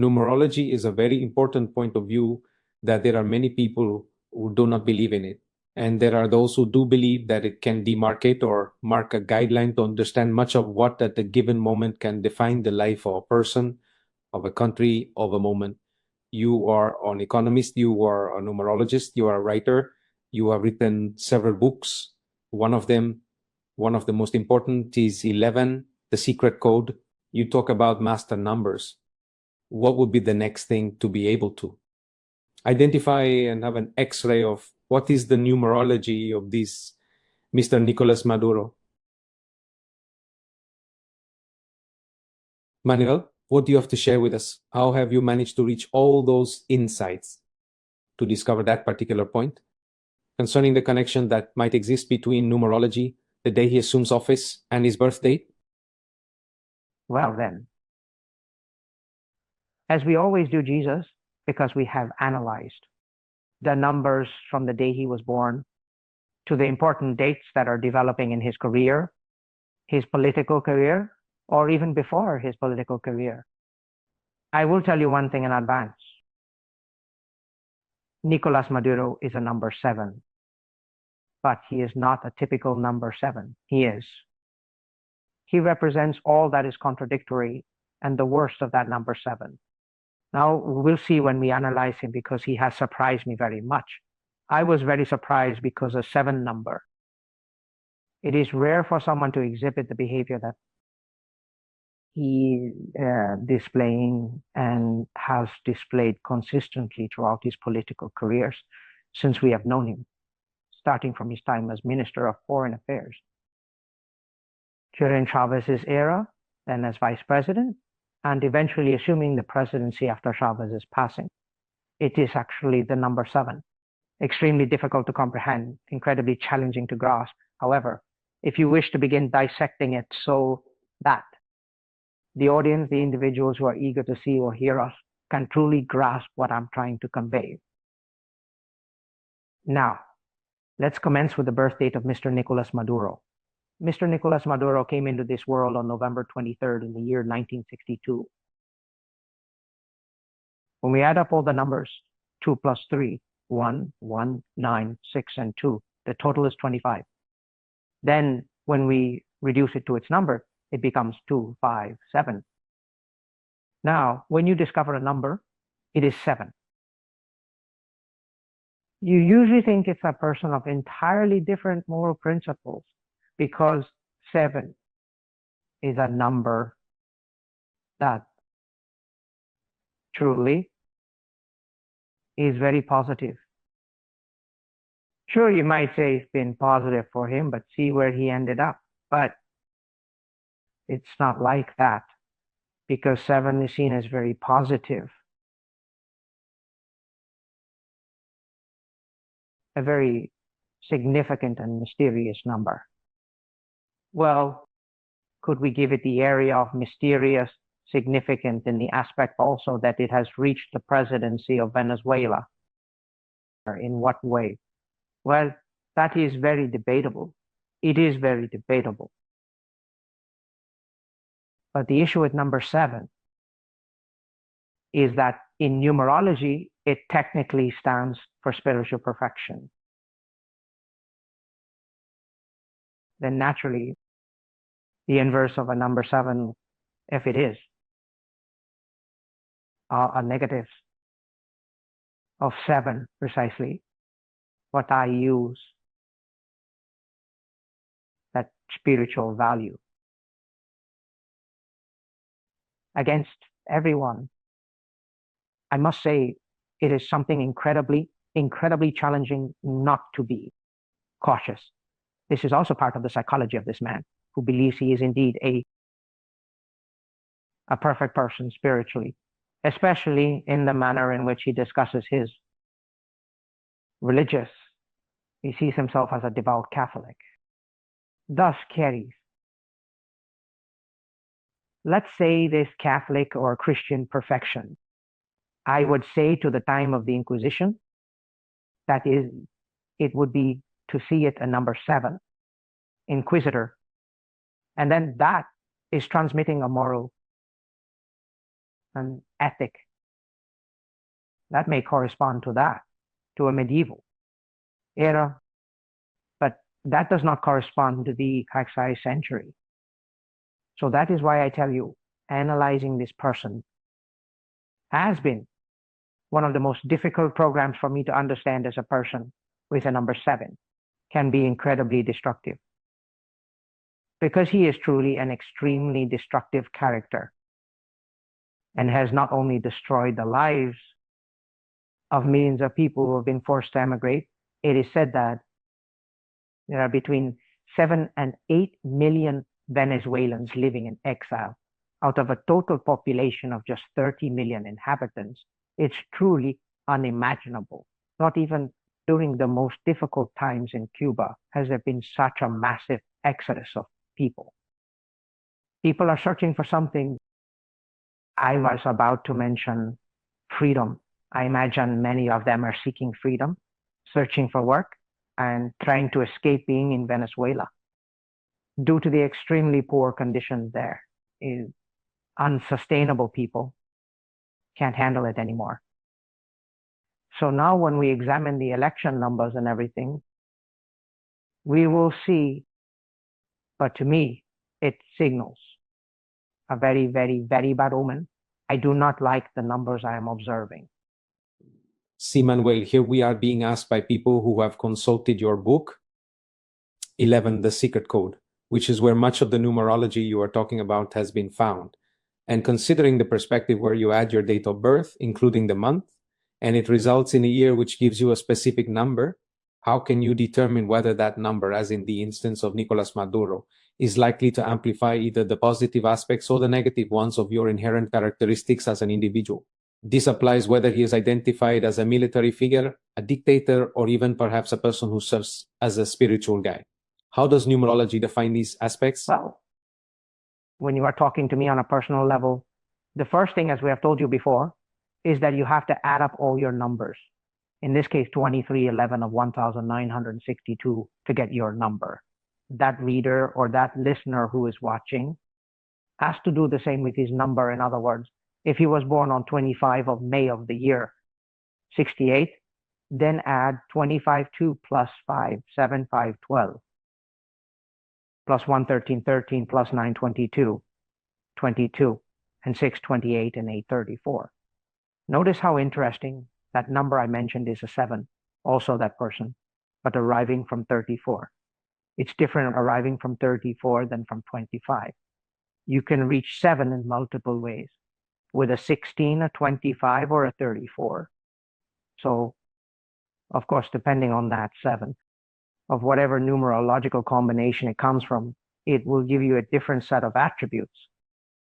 numerology is a very important point of view that there are many people who do not believe in it. And there are those who do believe that it can demarcate or mark a guideline to understand much of what at a given moment can define the life of a person, of a country, of a moment. You are an economist, you are a numerologist, you are a writer, you have written several books. One of them, one of the most important is 11, The Secret Code. You talk about master numbers. What would be the next thing to be able to identify and have an X-ray of what is the numerology of this Mr. Nicolás Maduro? Manuel, what do you have to share with us? How have you managed to reach all those insights to discover that particular point concerning the connection that might exist between numerology, the day he assumes office, and his birth date? Well then, as we always do Jesus, because we have analyzed the numbers from the day he was born to the important dates that are developing in his career, his political career, or even before his political career. I will tell you one thing in advance. Nicolás Maduro is a number 7, but he is not a typical number 7. He represents all that is contradictory and the worst of that number 7. Now, we'll see when we analyze him, because he has surprised me very much. I was very surprised because a 7 number. It is rare for someone to exhibit the behavior that he displaying and has displayed consistently throughout his political careers since we have known him, starting from his time as Minister of Foreign Affairs. During Chávez's era, then as Vice President, and eventually assuming the presidency after Chávez's passing. It is actually the number 7. Extremely difficult to comprehend, incredibly challenging to grasp. However, if you wish to begin dissecting it so that the audience, the individuals who are eager to see or hear us, can truly grasp what I'm trying to convey. Now, let's commence with the birth date of Mr. Nicolás Maduro. Mr. Nicolás Maduro came into this world on November 23rd in the year 1962. When we add up all the numbers, 2 plus 3, 1, 1, 9, 6, and 2, the total is 25. Then when we reduce it to its number, it becomes 2, 5, 7. Now, when you discover a number, it is 7. You usually think it's a person of entirely different moral principles, because 7 is a number that truly is very positive. Sure, you might say it's been positive for him, but see where he ended up. But it's not like that, because 7 is seen as very positive. A very significant and mysterious number. Well, could we give it the area of mysterious, significant in the aspect also that it has reached the presidency of Venezuela? In what way? Well, that is very debatable. It is very debatable. But the issue with number 7 is that in numerology, it technically stands for spiritual perfection. Then naturally, the inverse of a number 7, if it is, a negative of 7 precisely, what I use, that spiritual value. Against everyone, I must say, it is something incredibly challenging not to be cautious. This is also part of the psychology of this man, who believes he is indeed a perfect person spiritually, especially in the manner in which he discusses his religious. He sees himself as a devout Catholic, thus carries, let's say, this Catholic or Christian perfection. I would say to the time of the Inquisition, that is, it would be to see it a number 7, inquisitor. And then that is transmitting a moral and ethic That may correspond to that, to a medieval era, but that does not correspond to the Kaksai century. So that is why I tell you, analyzing this person has been one of the most difficult programs for me to understand as a person with a number 7. Can be incredibly destructive because he is truly an extremely destructive character and has not only destroyed the lives of millions of people who have been forced to emigrate. It is said that there are between 7 and 8 million Venezuelans living in exile out of a total population of just 30 million inhabitants. It's truly unimaginable. Not even during the most difficult times in Cuba has there been such a massive exodus of people. People are searching for something. I was about to mention freedom. I imagine many of them are seeking freedom, searching for work, and trying to escape being in Venezuela. Due to the extremely poor conditions there, unsustainable people can't handle it anymore. So now when we examine the election numbers and everything, we will see, but to me, it signals a very, very, very bad omen. I do not like the numbers I am observing. See, Manuel, here we are being asked by people who have consulted your book, 11, The Secret Code, which is where much of the numerology you are talking about has been found. And considering the perspective where you add your date of birth, including the month, and it results in a year which gives you a specific number, how can you determine whether that number, as in the instance of Nicolás Maduro, is likely to amplify either the positive aspects or the negative ones of your inherent characteristics as an individual? This applies whether he is identified as a military figure, a dictator, or even perhaps a person who serves as a spiritual guide. How does numerology define these aspects? Well, when you are talking to me on a personal level, the first thing, as we have told you before, is that you have to add up all your numbers. In this case, 2311 of 1962 to get your number. That reader or that listener who is watching has to do the same with his number. In other words, if he was born on 25 of May of the year 68, then add 25(2) plus 5, 7, 5, 12, plus 1, 13, 13, plus 9, 22, 22, and 6, 28, and 8, 34. Notice how interesting that number I mentioned is a 7, also that person, but arriving from 34. It's different arriving from 34 than from 25. You can reach 7 in multiple ways, with a 16, a 25, or a 34. So, of course, depending on that 7, of whatever numerological combination it comes from, it will give you a different set of attributes.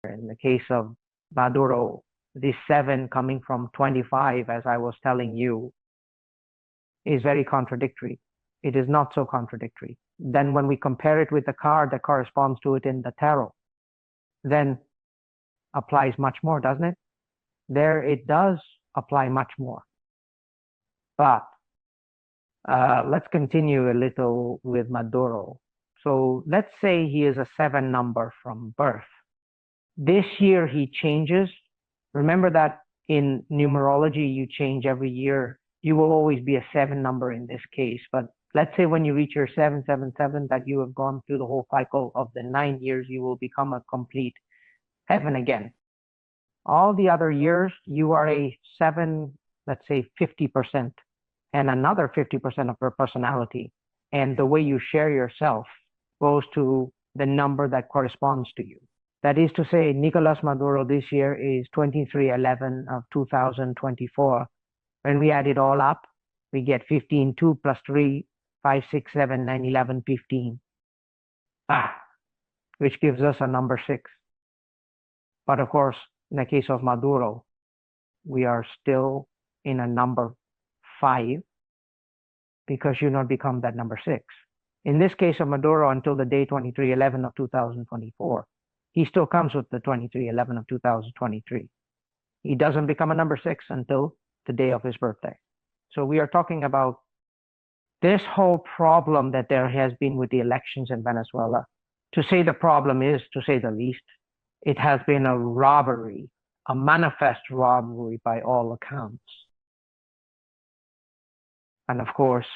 In the case of Maduro, this 7 coming from 25, as I was telling you, is very contradictory. It is not so contradictory. Then when we compare it with the card that corresponds to it in the tarot, then applies much more, doesn't it? There it does apply much more. But let's continue a little with Maduro. So let's say he is a 7 number from birth. This year he changes. Remember that in numerology, you change every year. You will always be a 7 number in this case. But let's say when you reach your 777, that you have gone through the whole cycle of the 9 years, you will become a complete heaven again. All the other years, you are a 7, let's say 50%, and another 50% of your personality. And the way you share yourself goes to the number that corresponds to you. That is to say, Nicolás Maduro this year is 2311 of 2024. When we add it all up, we get 15, 2 plus 3, 5, 6, 7, 9, 11, 15. Which gives us a number 6. But of course, in the case of Maduro, we are still in a number 5 because you not become that number 6. In this case of Maduro, until the day 2311 of 2024, he still comes with the 2311 of 2023. He doesn't become a number 6 until the day of his birthday. So we are talking about this whole problem that there has been with the elections in Venezuela. To say the problem is, to say the least, it has been a robbery, a manifest robbery by all accounts. And of course,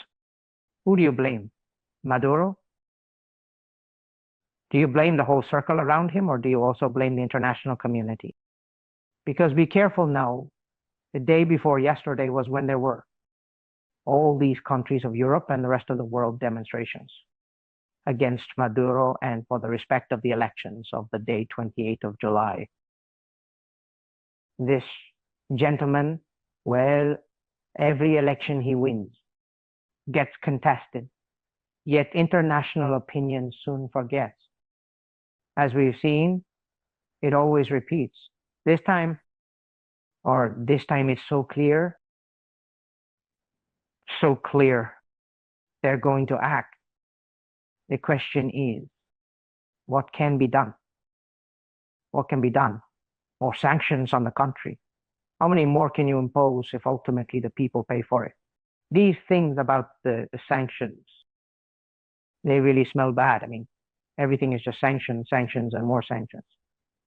who do you blame? Maduro? Do you blame the whole circle around him, or do you also blame the international community? Because be careful now, the day before yesterday was when there were all these countries of Europe and the rest of the world demonstrations against Maduro and for the respect of the elections of the day 28th of July. This gentleman, well, every election he wins gets contested, yet international opinion soon forgets. As we've seen, it always repeats. This time it's so clear, they're going to act. The question is, what can be done? What can be done? More sanctions on the country. How many more can you impose if ultimately the people pay for it? These things about the sanctions, they really smell bad. I mean, everything is just sanctions, sanctions, and more sanctions.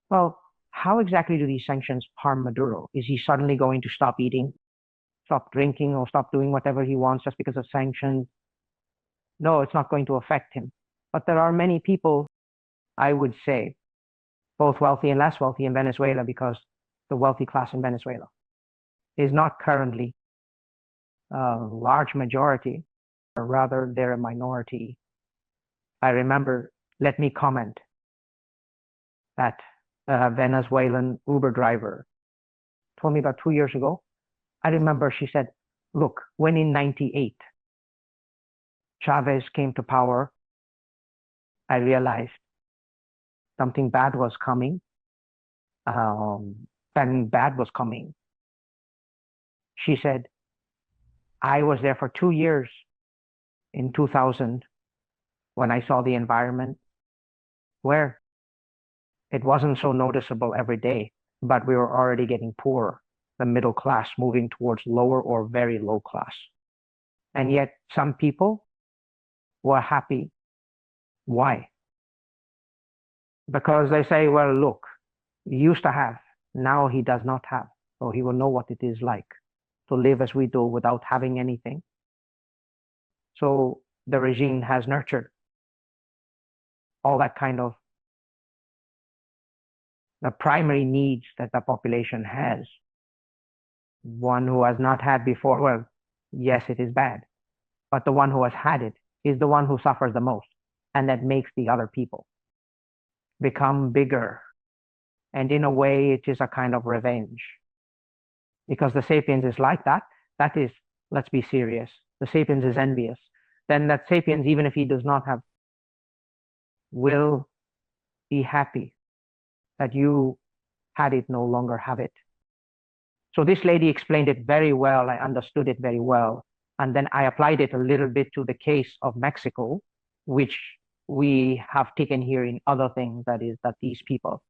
Well, how exactly do these sanctions harm Maduro? Is he suddenly going to stop eating, stop drinking, or stop doing whatever he wants just because of sanctions? No, it's not going to affect him. But there are many people, I would say, both wealthy and less wealthy in Venezuela, because the wealthy class in Venezuela is not currently a large majority, or rather they're a minority. I remember, let me comment, that a Venezuelan Uber driver told me about 2 years ago. I remember she said, look, when in 98 Chavez came to power, I realized something bad was coming. Something bad was coming. She said, I was there for 2 years in 2000 when I saw the environment where it wasn't so noticeable every day, but we were already getting poorer, the middle class moving towards lower or very low class. And yet some people were happy. Why? Because they say, well, look, he used to have, now he does not have. So he will know what it is like to live as we do without having anything. So the regime has nurtured all that kind of the primary needs that the population has. One who has not had before, well, yes, it is bad, but the one who has had it is the one who suffers the most, and that makes the other people become bigger. And in a way, it is a kind of revenge, because the sapiens is like that. That is, let's be serious, the sapiens is envious. Then that sapiens, even if he does not have, will be happy that you had it, no longer have it. So this lady explained it very well. I understood it very well. And then I applied it a little bit to the case of Mexico, which we have taken here in other things, that is, that these people,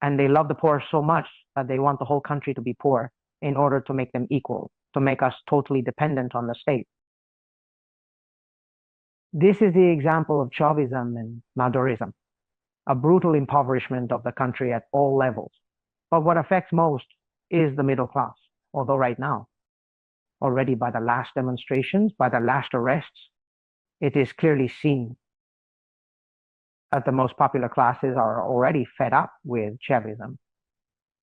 and they love the poor so much that they want the whole country to be poor in order to make them equal, to make us totally dependent on the state. This is the example of Chavism and Madurism, a brutal impoverishment of the country at all levels. But what affects most is the middle class, although right now, already by the last demonstrations, by the last arrests, it is clearly seen that the most popular classes are already fed up with Chavism.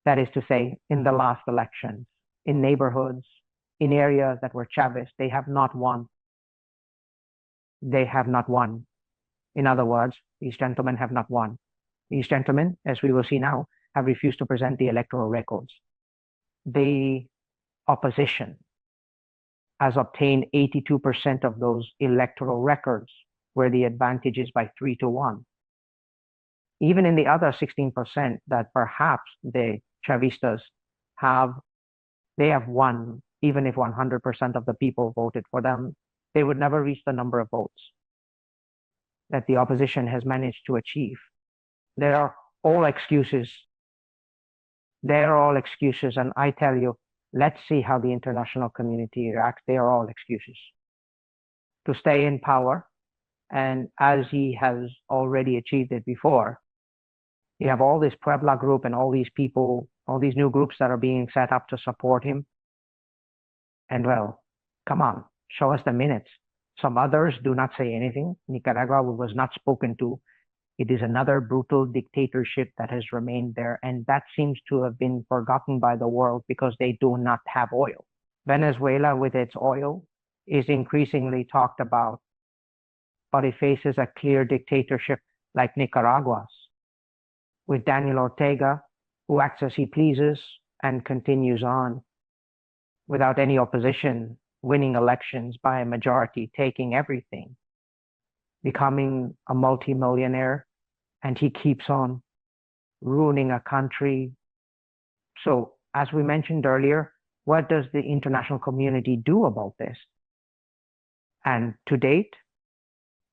That is to say, in the last elections, in neighborhoods, in areas that were Chavist, they have not won. They have not won. In other words, these gentlemen have not won. These gentlemen, as we will see now, have refused to present the electoral records. The opposition has obtained 82% of those electoral records, where the advantage is by 3-1. Even in the other 16% that perhaps the Chavistas have, they have won. Even if 100% of the people voted for them, they would never reach the number of votes that the opposition has managed to achieve. They are all excuses. They are all excuses. And I tell you, let's see how the international community reacts. They are all excuses to stay in power. And as he has already achieved it before, you have all this Puebla group and all these people, all these new groups that are being set up to support him. And well, come on, Show us the minutes. Some others do not say anything. Nicaragua was not spoken to. It is another brutal dictatorship that has remained there, and that seems to have been forgotten by the world because they do not have oil. Venezuela, with its oil, is increasingly talked about, but it faces a clear dictatorship like Nicaragua's, with Daniel Ortega, who acts as he pleases and continues on without any opposition, winning elections by a majority, taking everything, becoming a multimillionaire, and he keeps on ruining a country. So, as we mentioned earlier, what does the international community do about this? And to date,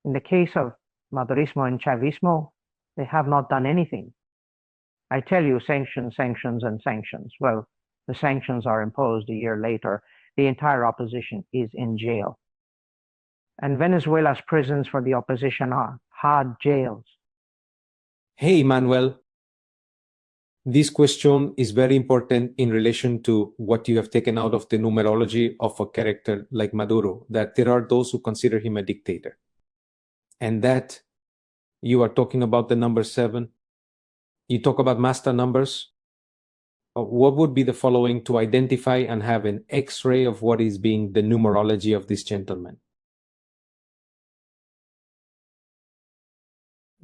in the case of Madurismo and Chavismo, they have not done anything. I tell you, sanctions, sanctions, and sanctions. Well, the sanctions are imposed a year later. The entire opposition is in jail. And Venezuela's prisons for the opposition are hard jails. Hey, Manuel. This question is very important in relation to what you have taken out of the numerology of a character like Maduro, that there are those who consider him a dictator. And that you are talking about the number 7. You talk about master numbers. What would be the following to identify and have an X-ray of what is being the numerology of this gentleman?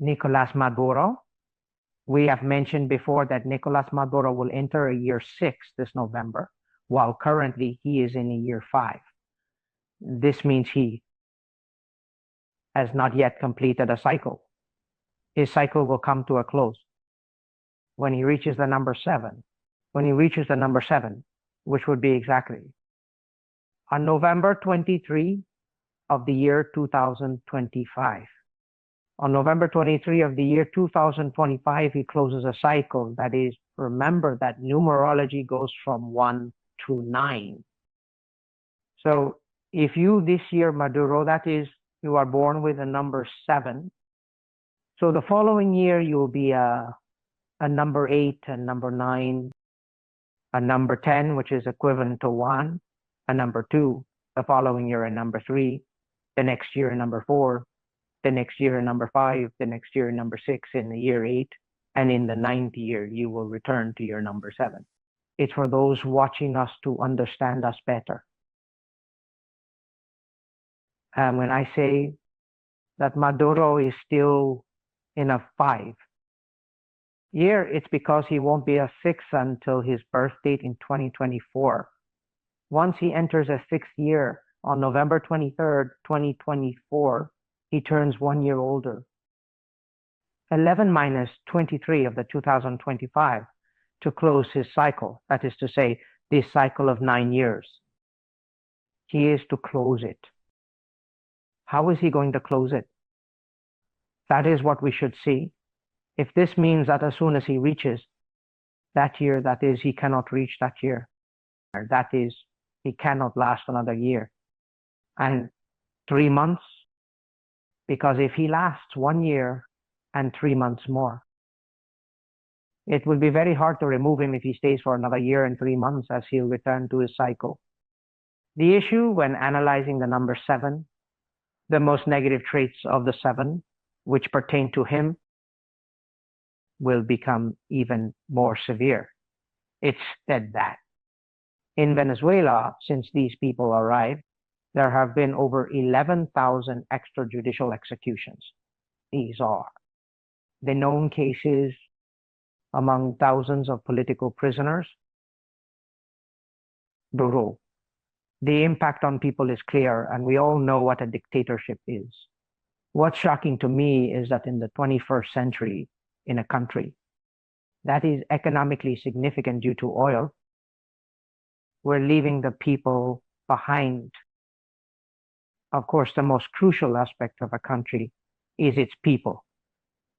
Nicolás Maduro. We have mentioned before that Nicolás Maduro will enter a year 6 this November, while currently he is in a year 5. This means he has not yet completed a cycle. His cycle will come to a close when he reaches the number 7. When he reaches the number 7, which would be exactly on November 23 of the year 2025. On November 23 of the year 2025, he closes a cycle. That is, remember that numerology goes from 1 to 9. So if you this year, Maduro, that is, you are born with a number 7. So the following year, you will be a number 8, a number 9, a number 10, which is equivalent to 1, a number 2, the following year, a number 3, the next year, a number 4, the next year, a number 5, the next year, a number 6, in the year 8, and in the 9th year, you will return to your number 7. It's for those watching us to understand us better. When I say that Maduro is still in a 5 year, it's because he won't be a 6 until his birth date in 2024. Once he enters a 6th year on November 23rd, 2024, he turns 1 year older. 11 minus 23 of the 2025 to close his cycle. That is to say, this cycle of 9 years. He is to close it. How is he going to close it? That is what we should see. If this means that as soon as he reaches that year, that is, he cannot reach that year. That is, he cannot last another year. And 3 months, because if he lasts 1 year and 3 months more, it will be very hard to remove him if he stays for another year and 3 months, as he'll return to his cycle. The issue when analyzing the number 7, the most negative traits of the 7, which pertain to him, will become even more severe. It's said that in Venezuela, since these people arrived, there have been over 11,000 extrajudicial executions. These are the known cases among thousands of political prisoners. Brutal. The impact on people is clear, and we all know what a dictatorship is. What's shocking to me is that in the 21st century, in a country that is economically significant due to oil, we're leaving the people behind. Of course, the most crucial aspect of a country is its people,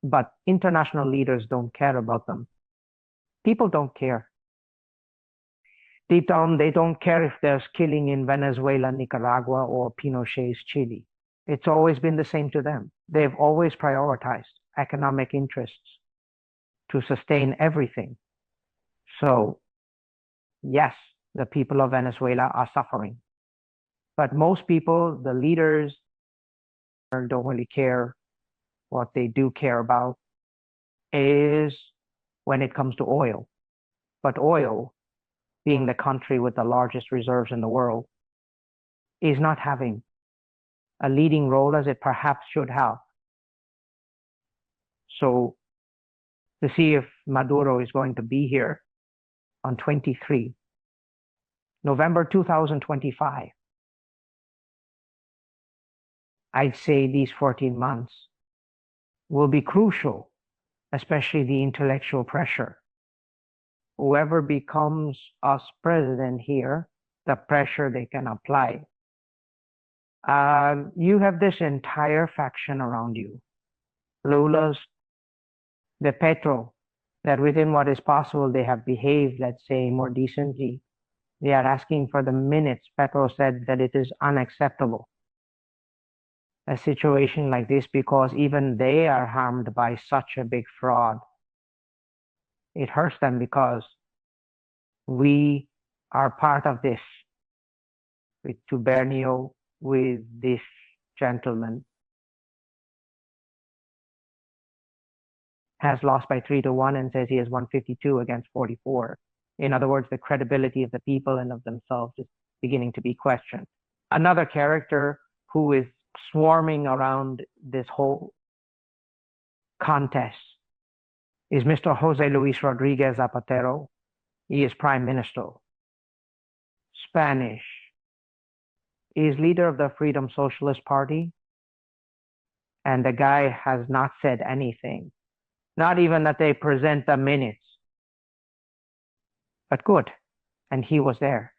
but international leaders don't care about them. People don't care. Deep down, they don't care if there's killing in Venezuela, Nicaragua, or Pinochet's Chile. It's always been the same to them. They've always prioritized economic interests to sustain everything. So, yes, the people of Venezuela are suffering. But most people, the leaders, don't really care. What they do care about is when it comes to oil. But oil, being the country with the largest reserves in the world, is not having a leading role as it perhaps should have. So to see if Maduro is going to be here on 23 November 2025, I'd say these 14 months will be crucial, especially the intellectual pressure. Whoever becomes us president here, the pressure they can apply. You have this entire faction around you. Lula's, the Petro, that within what is possible, they have behaved, let's say, more decently. They are asking for the minutes. Petro said that it is unacceptable. A situation like this, because even they are harmed by such a big fraud. It hurts them because we are part of this. With Tubernio, with this gentleman, has lost by 3-1 and says he has won 52 against 44. In other words, the credibility of the people and of themselves is beginning to be questioned. Another character who is swarming around this whole contest is Mr. Jose Luis Rodriguez Zapatero. He is Prime Minister, Spanish. He is leader of the Freedom Socialist Party, and the guy has not said anything. Not even that they present the minutes. But good, and he was there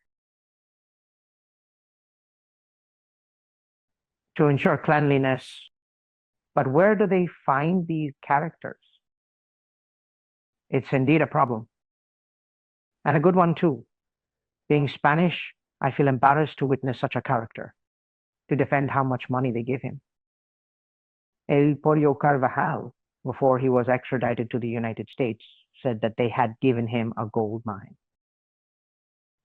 to ensure cleanliness. But where do they find these characters? It's indeed a problem. And a good one too. Being Spanish, I feel embarrassed to witness such a character, to defend how much money they give him. El Pollo Carvajal, before he was extradited to the United States, said that they had given him a gold mine.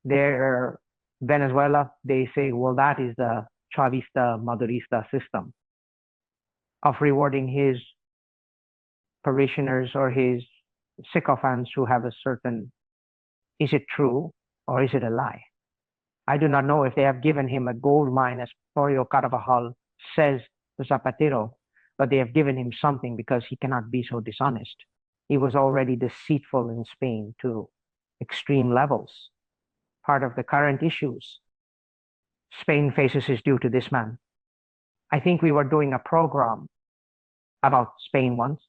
There, Venezuela, they say, well, that is the Chavista, Madurista system of rewarding his parishioners or his sycophants who have a certain, is it true or is it a lie? I do not know if they have given him a gold mine, as Pollo Carvajal says to Zapatero, but they have given him something because he cannot be so dishonest. He was already deceitful in Spain to extreme levels. Part of the current issues Spain faces is due to this man. I think we were doing a program about Spain once,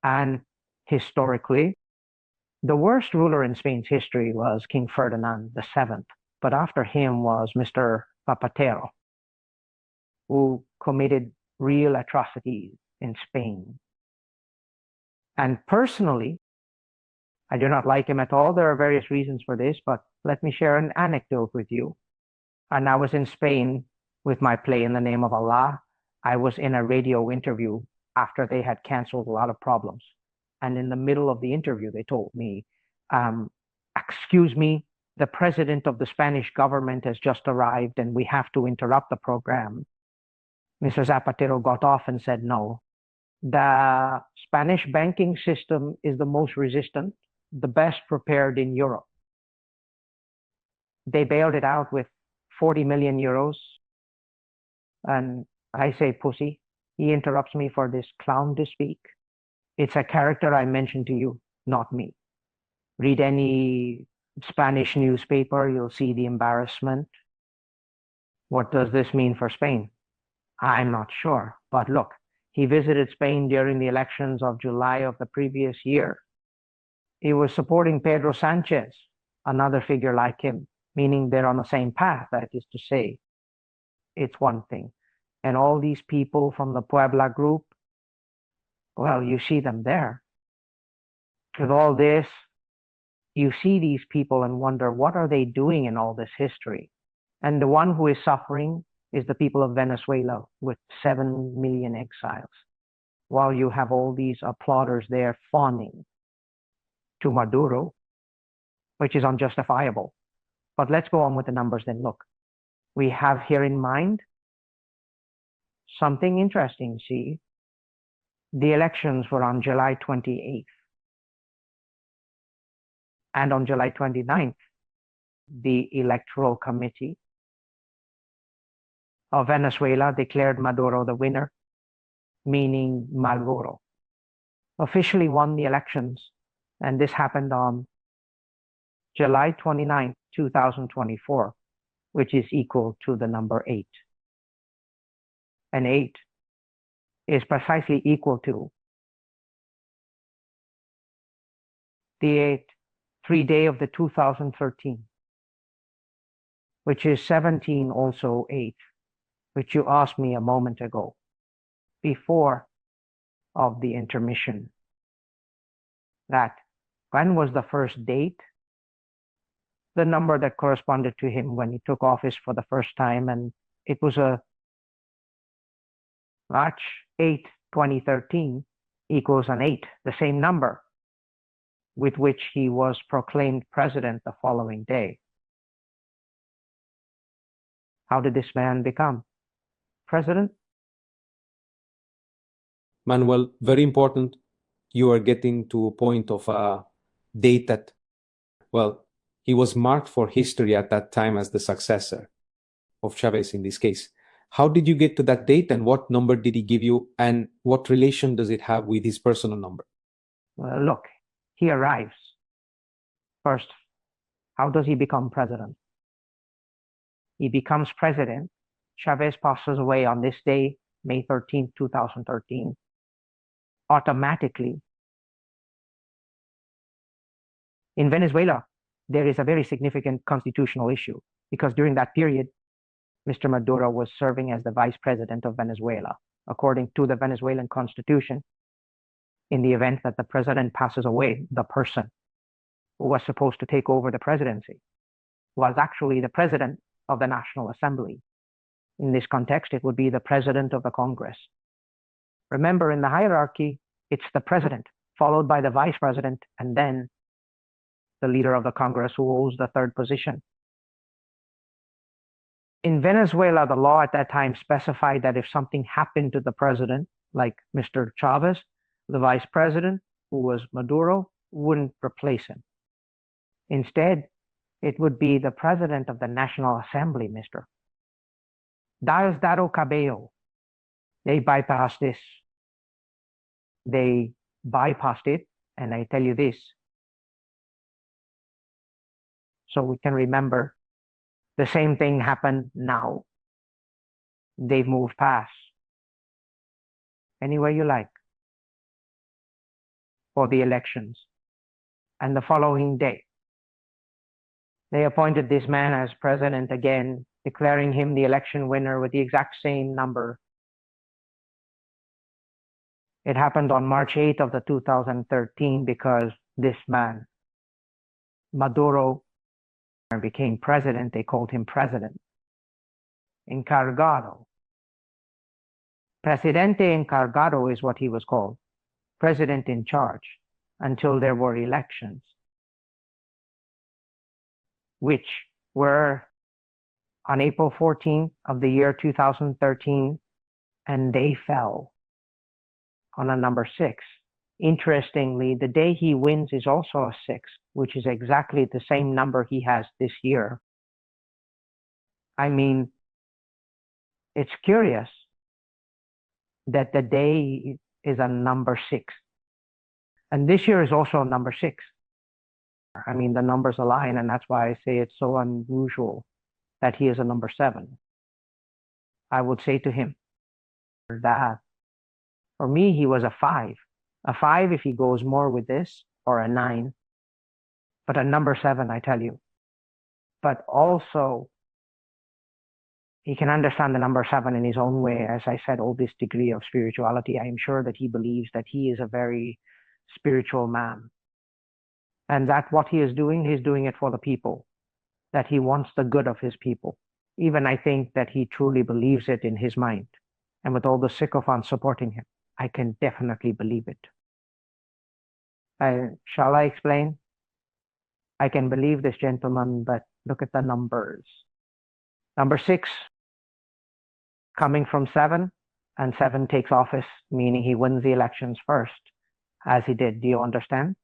and historically, the worst ruler in Spain's history was King Ferdinand VII, but after him was Mr. Zapatero, who committed real atrocities in Spain. And personally, I do not like him at all. There are various reasons for this, but let me share an anecdote with you. And I was in Spain with my play In the Name of Allah. I was in a radio interview after they had canceled a lot of problems. And in the middle of the interview, they told me, excuse me, the president of the Spanish government has just arrived and we have to interrupt the program. Mr. Zapatero got off and said, no, the Spanish banking system is the most resistant, the best prepared in Europe. They bailed it out with 40 million euros. And I say, pussy, he interrupts me for this clown to speak. It's a character I mentioned to you, not me. Read any Spanish newspaper, you'll see the embarrassment. What does this mean for Spain? I'm not sure, but look, he visited Spain during the elections of July of the previous year. He was supporting Pedro Sanchez, another figure like him, meaning they're on the same path, that is to say. It's one thing. And all these people from the Puebla group, well, you see them there. With all this, you see these people and wonder, what are they doing in all this history? And the one who is suffering is the people of Venezuela with 7 million exiles, while you have all these applauders there fawning to Maduro, which is unjustifiable. But let's go on with the numbers then. Look, we have here in mind something interesting. See, the elections were on July 28th. And on July 29th, the Electoral Committee of Venezuela declared Maduro the winner, meaning Maduro officially won the elections. And this happened on July 29th, 2024, which is equal to the number 8. And 8 is precisely equal to the 8th day of the 2013, which is 17 also 8, which you asked me a moment ago, before of the intermission, that when was the first date, the number that corresponded to him when he took office for the first time, and it was a March 8, 2013 equals an 8, the same number with which he was proclaimed president the following day. How did this man become president? Manuel, very important. You are getting to a point of a date that, well, he was marked for history at that time as the successor of Chavez in this case. How did you get to that date, and what number did he give you, and what relation does it have with his personal number? Well, look, he arrives. First, how does he become president? He becomes president. Chavez passes away on this day, May 13, 2013. Automatically, in Venezuela, there is a very significant constitutional issue, because during that period, Mr. Maduro was serving as the vice president of Venezuela. According to the Venezuelan constitution, in the event that the president passes away, the person who was supposed to take over the presidency was actually the president of the National Assembly. In this context, it would be the president of the Congress. Remember, in the hierarchy, it's the president, followed by the vice president, and then the leader of the Congress, who holds the third position. In Venezuela, the law at that time specified that if something happened to the president, like Mr. Chavez, the vice president, who was Maduro, wouldn't replace him. Instead, it would be the president of the National Assembly, Mr. Diosdado Cabello. They bypassed this. They bypassed it, and I tell you this, so we can remember the same thing happened now. They've moved past. Anywhere you like for the elections. And the following day, they appointed this man as president again, declaring him the election winner with the exact same number. It happened on March 8th of the 2013 because this man, Maduro, became president. They called him president. Encargado. Presidente encargado is what he was called. President in charge, until there were elections, which were on April 14th of the year 2013, and they fell on a number 6. Interestingly, the day he wins is also a 6, which is exactly the same number he has this year. I mean, it's curious that the day is a number 6. And this year is also a number 6. I mean, the numbers align, and that's why I say it's so unusual that he is a number 7. I would say to him that for me, he was a 5. A 5 if he goes more with this, or a 9. But a number 7, I tell you. But also, he can understand the number 7 in his own way. As I said, all this degree of spirituality, I am sure that he believes that he is a very spiritual man. And that what he is doing, he's doing it for the people. That he wants the good of his people. Even I think that he truly believes it in his mind. And with all the sycophants supporting him, I can definitely believe it. Shall I explain? I can believe this gentleman, but look at the numbers. Number 6, coming from 7, and 7 takes office, meaning he wins the elections first, as he did. Do you understand?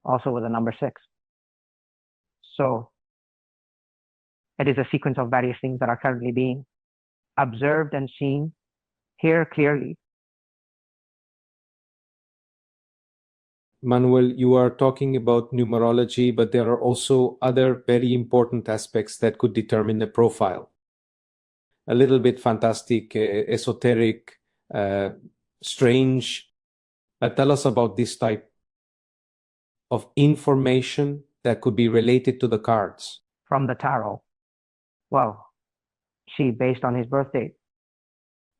Also with the number 6. So it is a sequence of various things that are currently being observed and seen here clearly. Manuel, you are talking about numerology, but there are also other very important aspects that could determine the profile. A little bit fantastic, esoteric, strange. Tell us about this type of information that could be related to the cards. From the tarot. Well, see, based on his birth date,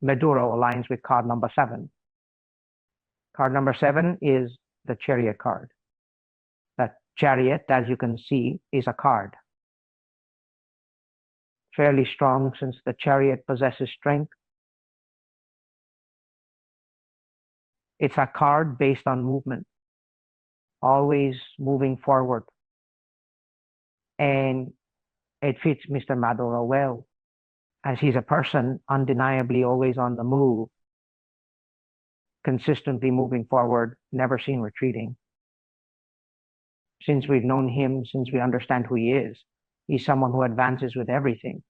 Maduro aligns with card number 7. Card number 7 is the Chariot card. That Chariot, as you can see, is a card. Fairly strong, since the Chariot possesses strength. It's a card based on movement, always moving forward. And it fits Mr. Maduro well, as he's a person undeniably always on the move, consistently moving forward, never seen retreating. Since we've known him, since we understand who he is, he's someone who advances with everything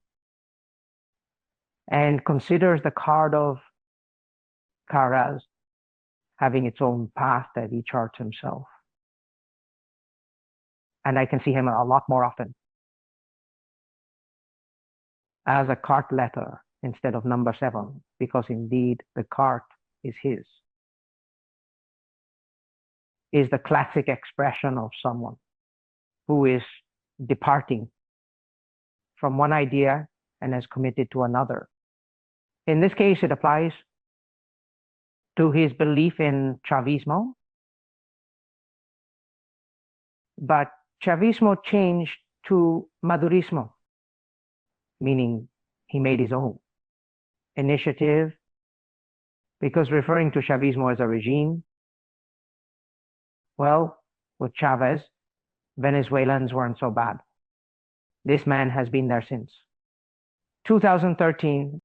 and considers the card of Karas having its own path that he charts himself. And I can see him a lot more often as a cart letter instead of number 7, because indeed the cart is his. Is the classic expression of someone who is departing from one idea and has committed to another. In this case, it applies to his belief in Chavismo, but Chavismo changed to Madurismo, meaning he made his own initiative, because referring to Chavismo as a regime, well, with Chavez, Venezuelans weren't so bad. This man has been there since 2013,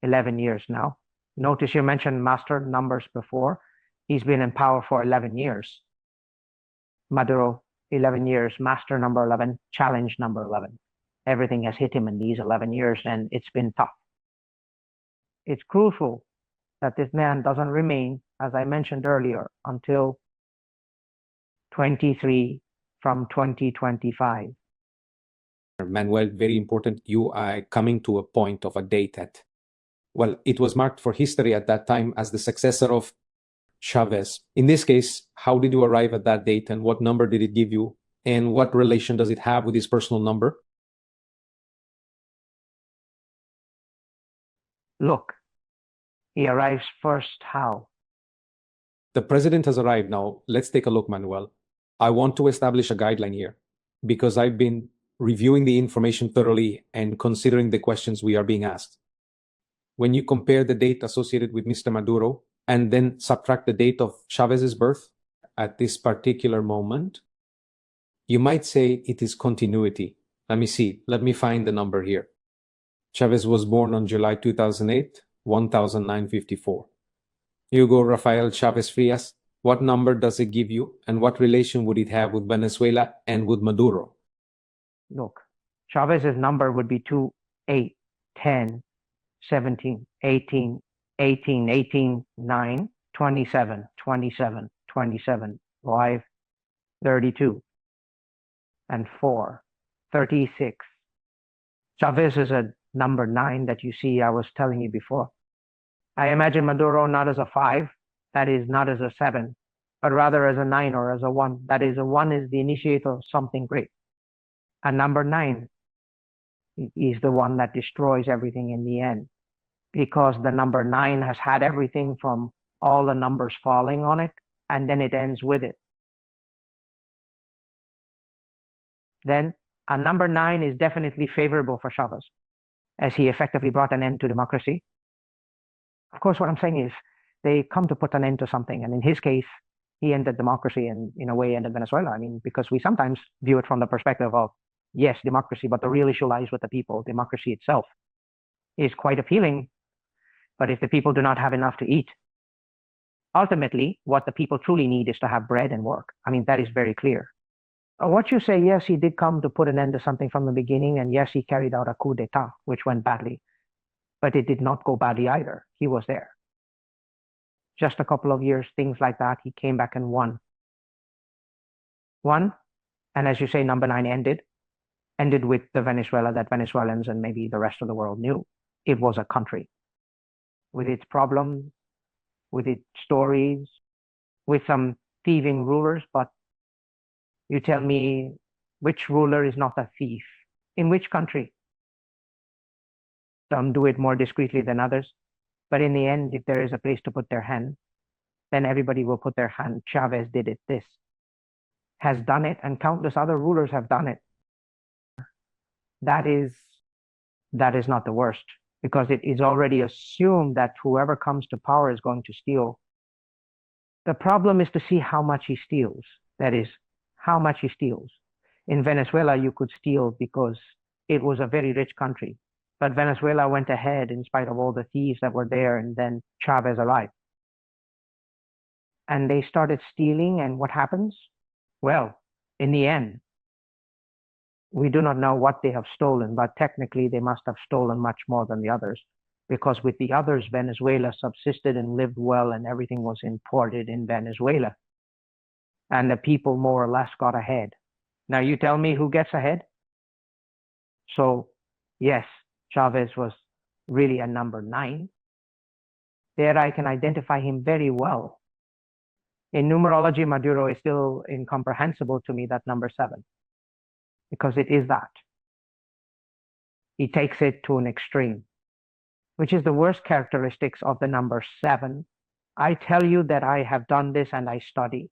11 years now. Notice you mentioned master numbers before. He's been in power for 11 years. Maduro, 11 years, master number 11, challenge number 11. Everything has hit him in these 11 years, and it's been tough. It's crucial that this man doesn't remain, as I mentioned earlier, until 23 from 2025. Manuel, very important. You are coming to a point of a date that, well, it was marked for history at that time as the successor of Chavez. In this case, how did you arrive at that date, and what number did it give you, and what relation does it have with his personal number? Look, he arrives first how? The president has arrived now. Let's take a look, Manuel. I want to establish a guideline here because I've been reviewing the information thoroughly and considering the questions we are being asked. When you compare the date associated with Mr. Maduro and then subtract the date of Chavez's birth at this particular moment, you might say it is continuity. Let me see. Let me find the number here. Chavez was born on July 2008, 1954. Hugo Rafael Chavez Frias, what number does it give you, and what relation would it have with Venezuela and with Maduro? Look, Chavez's number would be 2, 8, 10, 17, 18, 18, 18, 9, 27, 27, 27, 5, 32, and 4, 36. Chavez is a number 9 that you see I was telling you before. I imagine Maduro not as a 5, that is, not as a 7, but rather as a 9 or as a 1. That is, a 1 is the initiator of something great. A number 9 is the one that destroys everything in the end, because the number 9 has had everything from all the numbers falling on it, and then it ends with it. Then a number 9 is definitely favorable for Chavez, as he effectively brought an end to democracy. Of course, what I'm saying is they come to put an end to something, and in his case, he ended democracy and in a way ended Venezuela. I mean, because we sometimes view it from the perspective of yes, democracy, but the real issue lies with the people. Democracy itself is quite appealing, but if the people do not have enough to eat, ultimately, what the people truly need is to have bread and work. I mean, that is very clear. What you say, yes, he did come to put an end to something from the beginning, and yes, he carried out a coup d'etat, which went badly, but it did not go badly either. He was there. Just a couple of years, things like that, he came back and won. Won, and as you say, number 9 ended with the Venezuela that Venezuelans and maybe the rest of the world knew. It was a country with its problems, with its stories, with some thieving rulers, but you tell me which ruler is not a thief? In which country? Some do it more discreetly than others. But in the end, if there is a place to put their hand, then everybody will put their hand. Chavez did it. This has done it, and countless other rulers have done it. That is not the worst, because it is already assumed that whoever comes to power is going to steal. The problem is to see how much he steals. That is, how much he steals. In Venezuela, you could steal because it was a very rich country. But Venezuela went ahead in spite of all the thieves that were there, and then Chavez arrived. And they started stealing, and what happens? Well, in the end, we do not know what they have stolen, but technically they must have stolen much more than the others, because with the others, Venezuela subsisted and lived well, and everything was imported in Venezuela. And the people more or less got ahead. Now you tell me who gets ahead? So yes, Chavez was really a number 9. There I can identify him very well. In numerology, Maduro is still incomprehensible to me, that number 7, because it is that. He takes it to an extreme, which is the worst characteristics of the number 7. I tell you that I have done this and I study,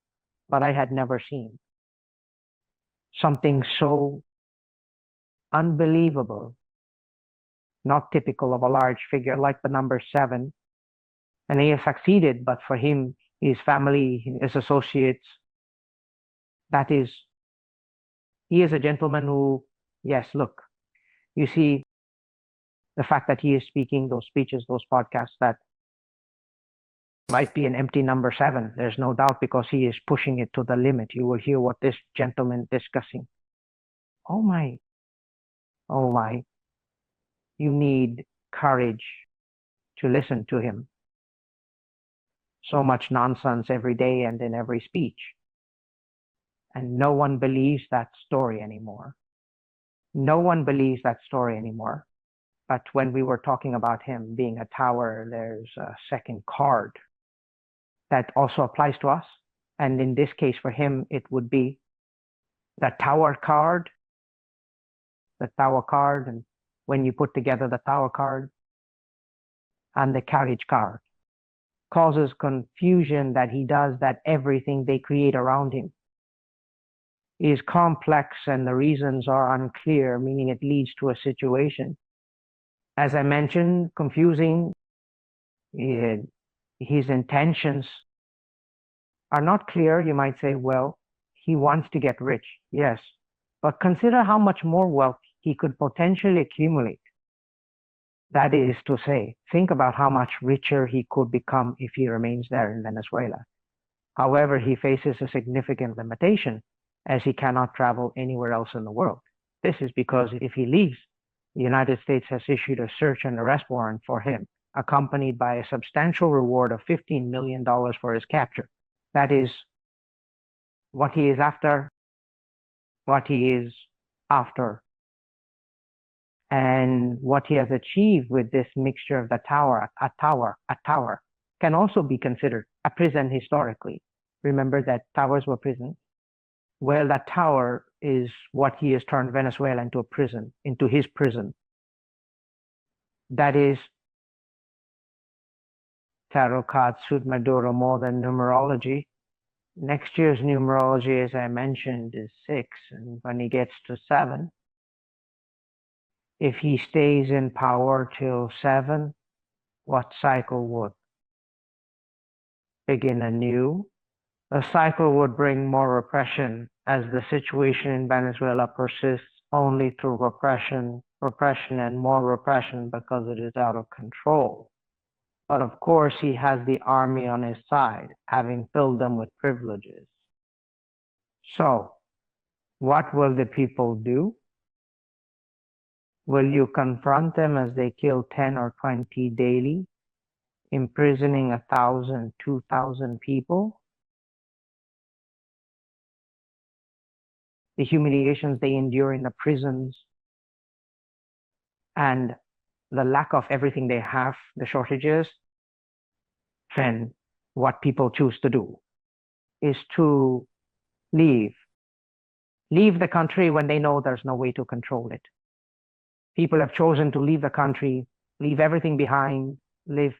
but I had never seen something so unbelievable, not typical of a large figure like the number 7. And he has succeeded, but for him, his family, his associates, that is, he is a gentleman who, yes, look, you see, the fact that he is speaking those speeches, those podcasts, that might be an empty number 7. There's no doubt, because he is pushing it to the limit. You will hear what this gentleman discussing. Oh my, oh my. You need courage to listen to him. So much nonsense every day and in every speech. And no one believes that story anymore. No one believes that story anymore. But when we were talking about him being a tower, there's a second card that also applies to us. And in this case, for him, it would be the tower card. The tower card. And when you put together the tower card and the carriage card, causes confusion that he does, that everything they create around him is complex and the reasons are unclear, meaning it leads to a situation, as I mentioned, confusing. His intentions are not clear. You might say, well, he wants to get rich. Yes, but consider how much more wealth he could potentially accumulate. That is to say, think about how much richer he could become if he remains there in Venezuela. However, he faces a significant limitation, as he cannot travel anywhere else in the world. This is because if he leaves, the United States has issued a search and arrest warrant for him, accompanied by a substantial reward of $15 million for his capture. That is what he is after, and what he has achieved with this mixture of the tower. A tower can also be considered a prison historically. Remember that towers were prisons? Well, that tower is what he has turned Venezuela into a prison, into his prison. That is, tarot cards suit Maduro more than numerology. Next year's numerology, as I mentioned, is 6, and when he gets to 7, if he stays in power till 7, what cycle would begin anew? The cycle would bring more repression as the situation in Venezuela persists only through repression, repression and more repression because it is out of control. But of course, he has the army on his side, having filled them with privileges. So, what will the people do? Will you confront them as they kill 10 or 20 daily, imprisoning 1,000, 2,000 people? The humiliations they endure in the prisons and the lack of everything they have, the shortages, then what people choose to do is to leave the country when they know there's no way to control it. People have chosen to leave the country, leave everything behind, live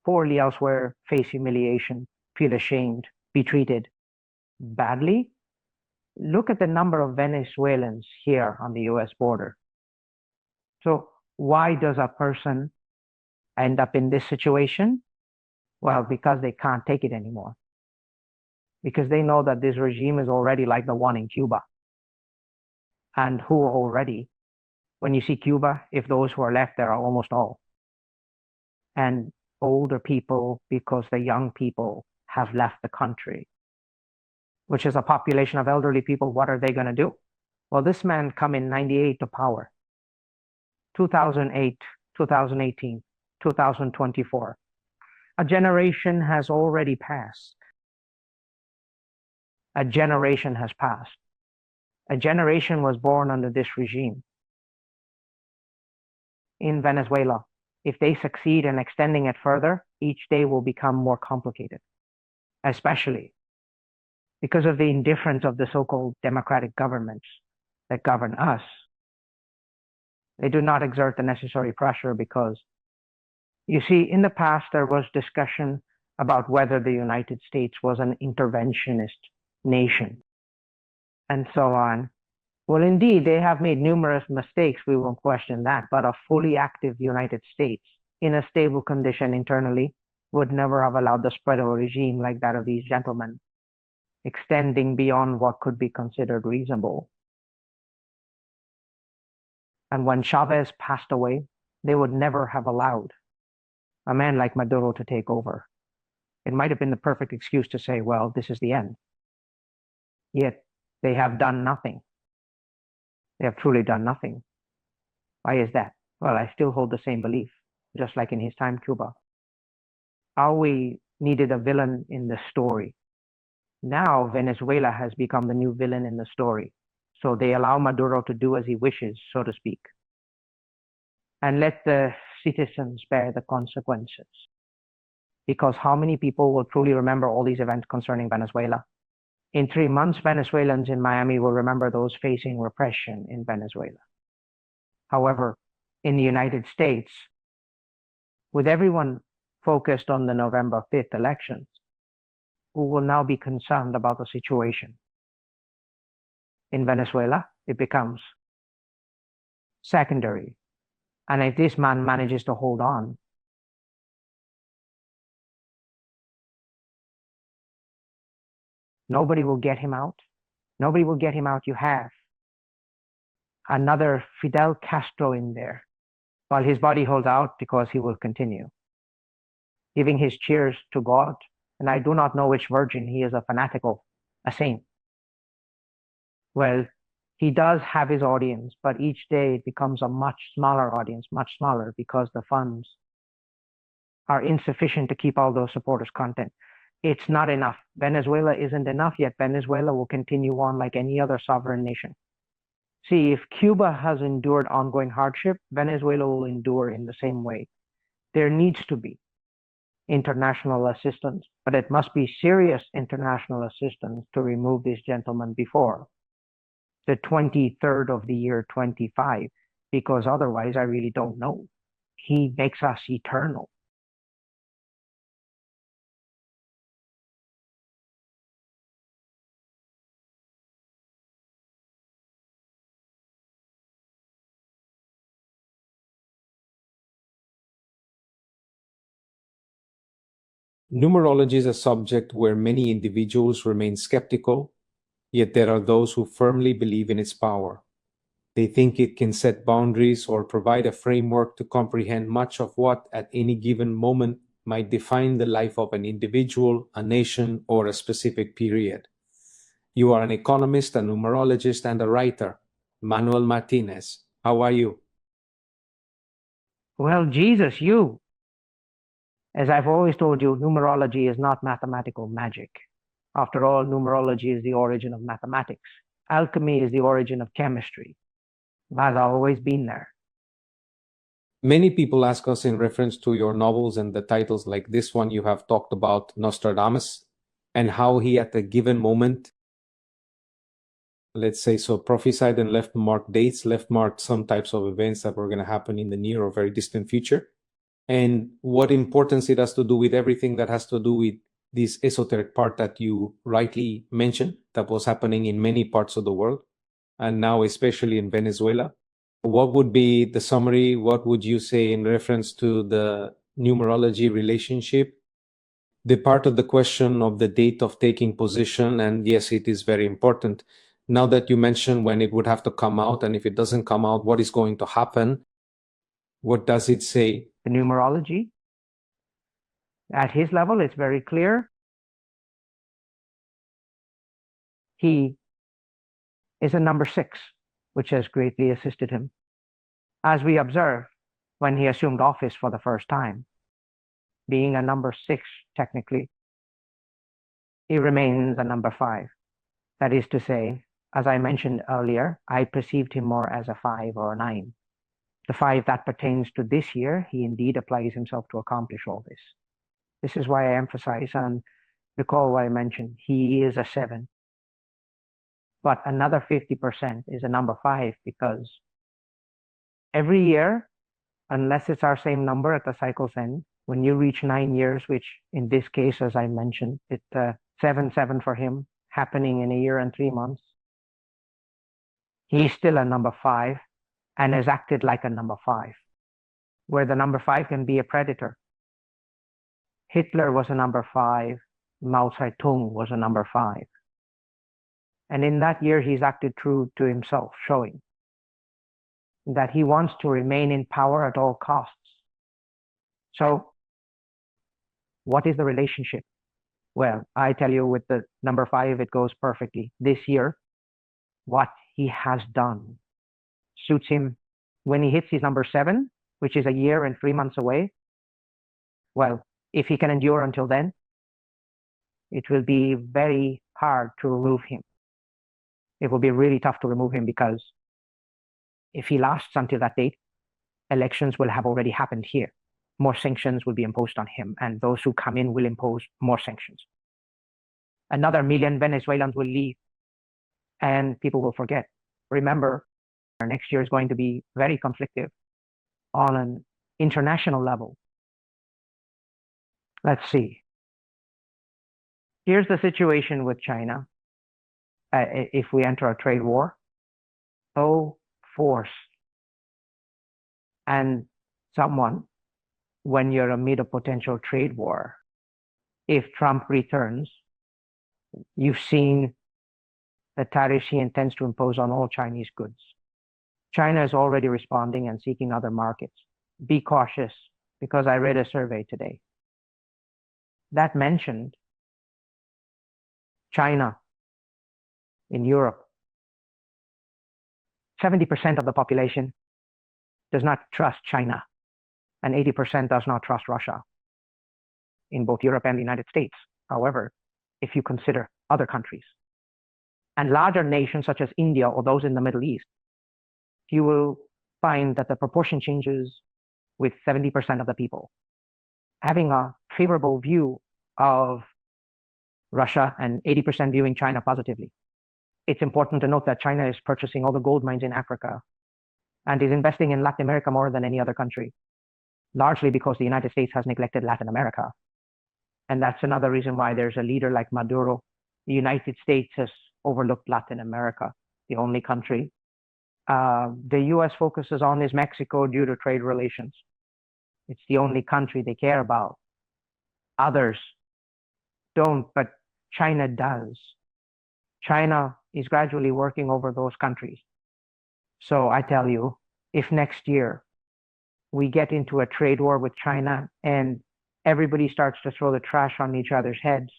poorly elsewhere, face humiliation, feel ashamed, be treated badly. Look at the number of Venezuelans here on the US border. So why does a person end up in this situation? Well, because they can't take it anymore. Because they know that this regime is already like the one in Cuba. And who already, when you see Cuba, if those who are left there are almost all. And older people, because the young people have left the country, which is a population of elderly people, what are they going to do? Well, this man come in 98 to power, 2008, 2018, 2024. A generation has already passed. A generation has passed. A generation was born under this regime. In Venezuela, if they succeed in extending it further, each day will become more complicated, especially because of the indifference of the so-called democratic governments that govern us. They do not exert the necessary pressure because, you see, in the past there was discussion about whether the United States was an interventionist nation and so on. Well, indeed, they have made numerous mistakes. We won't question that. But a fully active United States in a stable condition internally would never have allowed the spread of a regime like that of these gentlemen, extending beyond what could be considered reasonable. And when Chavez passed away, they would never have allowed a man like Maduro to take over. It might have been the perfect excuse to say, well, this is the end. Yet they have done nothing. They have truly done nothing. Why is that? Well, I still hold the same belief, just like in his time, Cuba. How we needed a villain in the story. Now Venezuela has become the new villain in the story. So they allow Maduro to do as he wishes, so to speak, and let the citizens bear the consequences. Because how many people will truly remember all these events concerning Venezuela? In 3 months, Venezuelans in Miami will remember those facing repression in Venezuela. However, in the United States, with everyone focused on the November 5th elections, who will now be concerned about the situation in Venezuela, it becomes secondary. And if this man manages to hold on, nobody will get him out. Nobody will get him out. You have another Fidel Castro in there, while his body holds out because he will continue, giving his cheers to God. And I do not know which virgin he is, a fanatical, a saint. Well, he does have his audience, but each day it becomes a much smaller audience, much smaller, because the funds are insufficient to keep all those supporters content. It's not enough. Venezuela isn't enough, yet Venezuela will continue on like any other sovereign nation. See, if Cuba has endured ongoing hardship, Venezuela will endure in the same way. There needs to be international assistance, but it must be serious international assistance to remove this gentleman before the 23rd of the year 25, because otherwise I really don't know. He makes us eternal. Numerology is a subject where many individuals remain skeptical, yet there are those who firmly believe in its power. They think it can set boundaries or provide a framework to comprehend much of what, at any given moment, might define the life of an individual, a nation, or a specific period. You are an economist, a numerologist, and a writer. Manuel Martinez, how are you? Well, Jesus, you. As I've always told you, numerology is not mathematical magic. After all, numerology is the origin of mathematics. Alchemy is the origin of chemistry. That's always been there. Many people ask us in reference to your novels and the titles like this one you have talked about Nostradamus and how he at a given moment, let's say so, prophesied and left marked dates, left marked some types of events that were going to happen in the near or very distant future, and what importance it has to do with everything that has to do with this esoteric part that you rightly mentioned that was happening in many parts of the world, and now especially in Venezuela. What would be the summary? What would you say in reference to the numerology relationship? The part of the question of the date of taking position, and yes, it is very important. Now that you mentioned when it would have to come out, and if it doesn't come out, what is going to happen? What does it say? The numerology, at his level, it's very clear. He is a number 6, which has greatly assisted him. As we observed when he assumed office for the first time, being a number 6, technically, he remains a number 5. That is to say, as I mentioned earlier, I perceived him more as a 5 or a 9. The 5 that pertains to this year, he indeed applies himself to accomplish all this. This is why I emphasize and recall what I mentioned. He is a 7. But another 50% is a number 5 because every year, unless it's our same number at the cycle's end, when you reach 9 years, which in this case, as I mentioned, it's 7-7 for him, happening in a year and 3 months, he's still a number 5 and has acted like a number 5, where the number 5 can be a predator. Hitler was a number 5, Mao Zedong was a number 5. And in that year, he's acted true to himself, showing that he wants to remain in power at all costs. So, what is the relationship? Well, I tell you, with the number 5, it goes perfectly. This year, what he has done suits him. When he hits his number 7, which is a year and 3 months away, well, if he can endure until then, it will be very hard to remove him. It will be really tough to remove him because if he lasts until that date, elections will have already happened here. More sanctions will be imposed on him, and those who come in will impose more sanctions. Another million Venezuelans will leave, and people will forget. Remember, our next year is going to be very conflictive on an international level. Let's see. Here's the situation with China. If we enter a trade war, no force and someone, when you're amid a potential trade war, if Trump returns, you've seen the tariffs he intends to impose on all Chinese goods. China is already responding and seeking other markets. Be cautious, because I read a survey today that mentioned China in Europe. 70% of the population does not trust China, and 80% does not trust Russia in both Europe and the United States. However, if you consider other countries and larger nations such as India or those in the Middle East, you will find that the proportion changes with 70% of the people having a favorable view of Russia and 80% viewing China positively. It's important to note that China is purchasing all the gold mines in Africa and is investing in Latin America more than any other country, largely because the United States has neglected Latin America. And that's another reason why there's a leader like Maduro. The United States has overlooked Latin America, the only country. The US focuses on is Mexico due to trade relations. It's the only country they care about. Others don't, but China does. China is gradually working over those countries. So I tell you, if next year we get into a trade war with China and everybody starts to throw the trash on each other's heads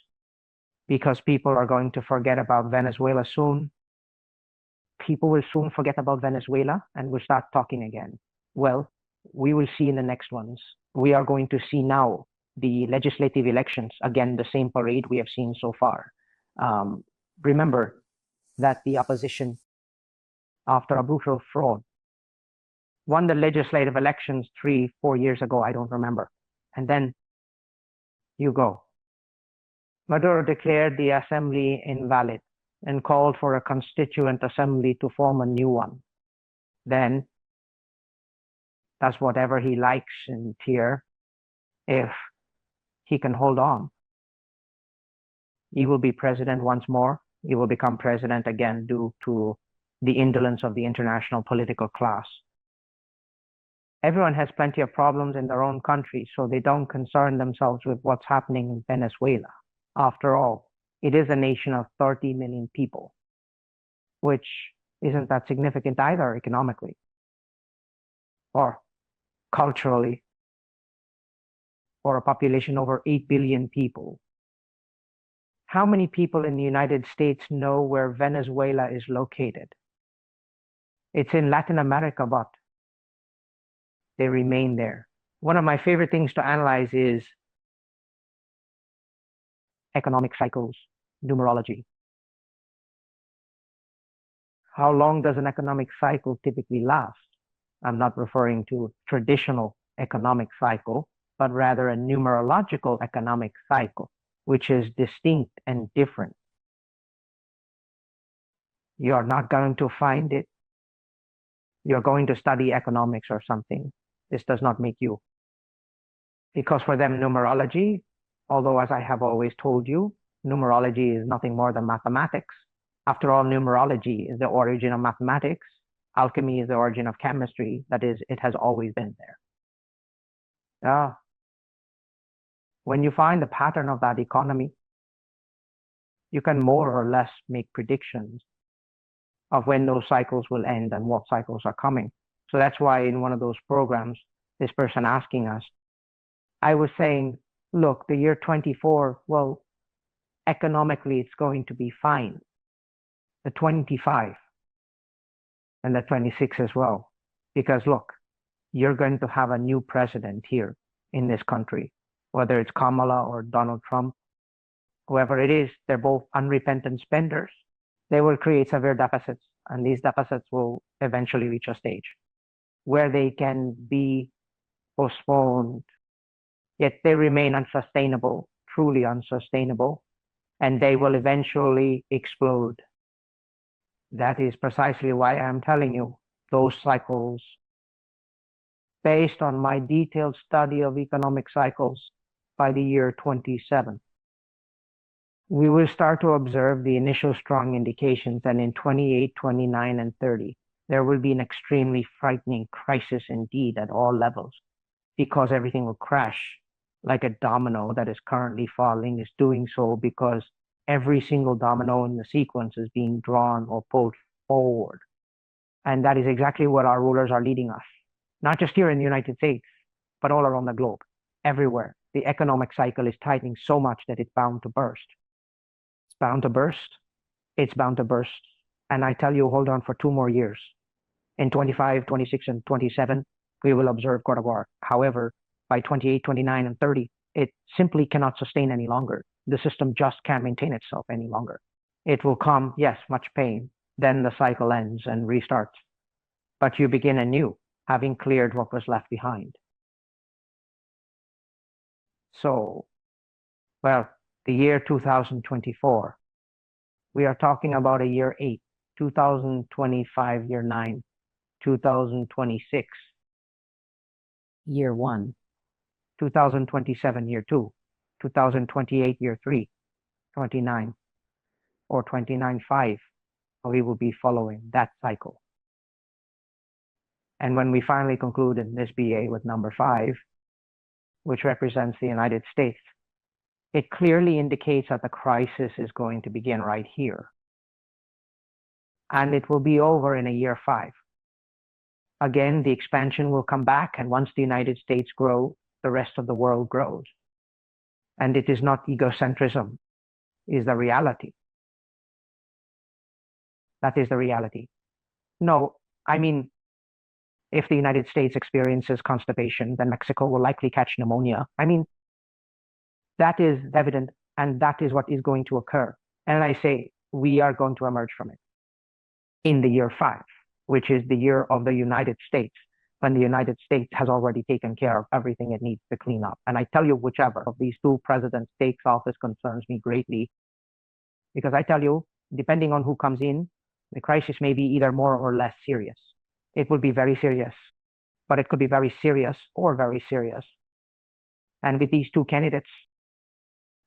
because people are going to forget about Venezuela soon, people will soon forget about Venezuela and will start talking again. Well, we will see in the next ones. We are going to see now the legislative elections, again, the same parade we have seen so far. Remember that the opposition, after a brutal fraud, won the legislative elections 3-4 years ago, I don't remember. And then you go. Maduro declared the assembly invalid and called for a constituent assembly to form a new one. Then does whatever he likes in here if he can hold on. He will be president once more. He will become president again due to the indolence of the international political class. Everyone has plenty of problems in their own country, so they don't concern themselves with what's happening in Venezuela. After all, it is a nation of 30 million people, which isn't that significant either economically or culturally, for a population over 8 billion people. How many people in the United States know where Venezuela is located? It's in Latin America, but they remain there. One of my favorite things to analyze is economic cycles, numerology. How long does an economic cycle typically last? I'm not referring to traditional economic cycle, but rather a numerological economic cycle, which is distinct and different. You're not going to find it. You're going to study economics or something. This does not make you. Because for them, numerology, although as I have always told you, numerology is nothing more than mathematics. After all, numerology is the origin of mathematics. Alchemy is the origin of chemistry. That is, it has always been there. When you find the pattern of that economy, you can more or less make predictions of when those cycles will end and what cycles are coming. So that's why in one of those programs, this person asking us, I was saying, look, the year 24, well, economically, it's going to be fine. The 25 and the 26 as well. Because look, you're going to have a new president here in this country, whether it's Kamala or Donald Trump, whoever it is, they're both unrepentant spenders. They will create severe deficits, and these deficits will eventually reach a stage where they can be postponed, yet they remain unsustainable, truly unsustainable, and they will eventually explode. That is precisely why I'm telling you those cycles, based on my detailed study of economic cycles, by the year 27. We will start to observe the initial strong indications, and in 28, 29, and 30, there will be an extremely frightening crisis indeed at all levels, because everything will crash like a domino that is currently falling is doing so because every single domino in the sequence is being drawn or pulled forward. And that is exactly what our rulers are leading us, not just here in the United States, but all around the globe, everywhere. The economic cycle is tightening so much that it's bound to burst. It's bound to burst. It's bound to burst. And I tell you, hold on for 2 more years. In 25, 26, and 27, we will observe God of War. However, by 28, 29, and 30, it simply cannot sustain any longer. The system just can't maintain itself any longer. It will come, yes, much pain. Then the cycle ends and restarts. But you begin anew, having cleared what was left behind. So, well, the year 2024, we are talking about a year 8, 2025, year 9, 2026, year 1, 2027, year 2, 2028, year 3, 29, or 29.5, we will be following that cycle. And when we finally conclude in this BA with number 5, which represents the United States, it clearly indicates that the crisis is going to begin right here. And it will be over in a year 5. again, the expansion will come back, and once the United States grow, the rest of the world grows. And it is not egocentrism, is the reality. That is the reality. No, I mean, if the United States experiences constipation, then Mexico will likely catch pneumonia. I mean, that is evident, and that is what is going to occur. And I say, we are going to emerge from it in the year 5, which is the year of the United States, when the United States has already taken care of everything it needs to clean up. And I tell you, whichever of these two presidents takes office concerns me greatly, because I tell you, depending on who comes in, the crisis may be either more or less serious. It will be very serious, but it could be very serious or very serious. And with these two candidates,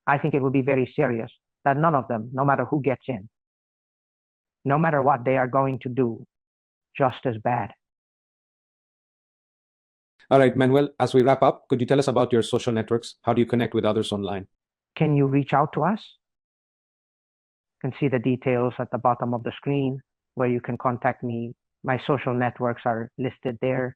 I think it will be very serious that none of them, no matter who gets in, no matter what, they are going to do just as bad. All right, Manuel, as we wrap up, could you tell us about your social networks? How do you connect with others online? Can you reach out to us? You can see the details at the bottom of the screen where you can contact me. My social networks are listed there.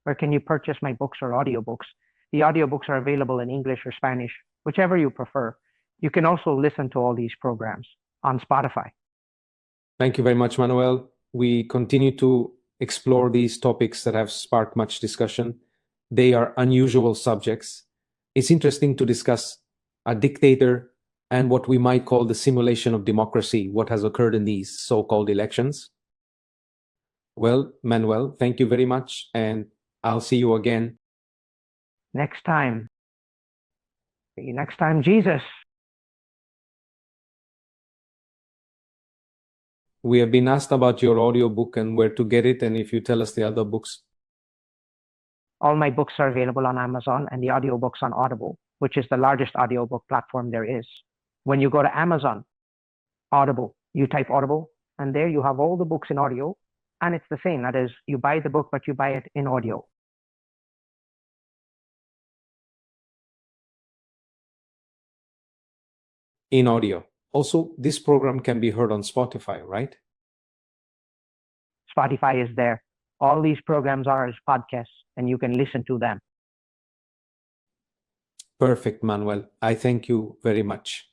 Or can you purchase my books or audiobooks? The audiobooks are available in English or Spanish, whichever you prefer. You can also listen to all these programs on Spotify. Thank you very much, Manuel. We continue to explore these topics that have sparked much discussion. They are unusual subjects. It's interesting to discuss a dictator and what we might call the simulation of democracy, what has occurred in these so-called elections. Well, Manuel, thank you very much, and I'll see you again. Next time. See you next time, Jesus. We have been asked about your audiobook and where to get it, and if you tell us the other books. All my books are available on Amazon and the audiobooks on Audible, which is the largest audiobook platform there is. When you go to Amazon, Audible, you type Audible, and there you have all the books in audio, and it's the same. That is, you buy the book, but you buy it in audio. In audio. Also, this program can be heard on Spotify, right? Spotify is there. All these programs are as podcasts, and you can listen to them. Perfect, Manuel. I thank you very much.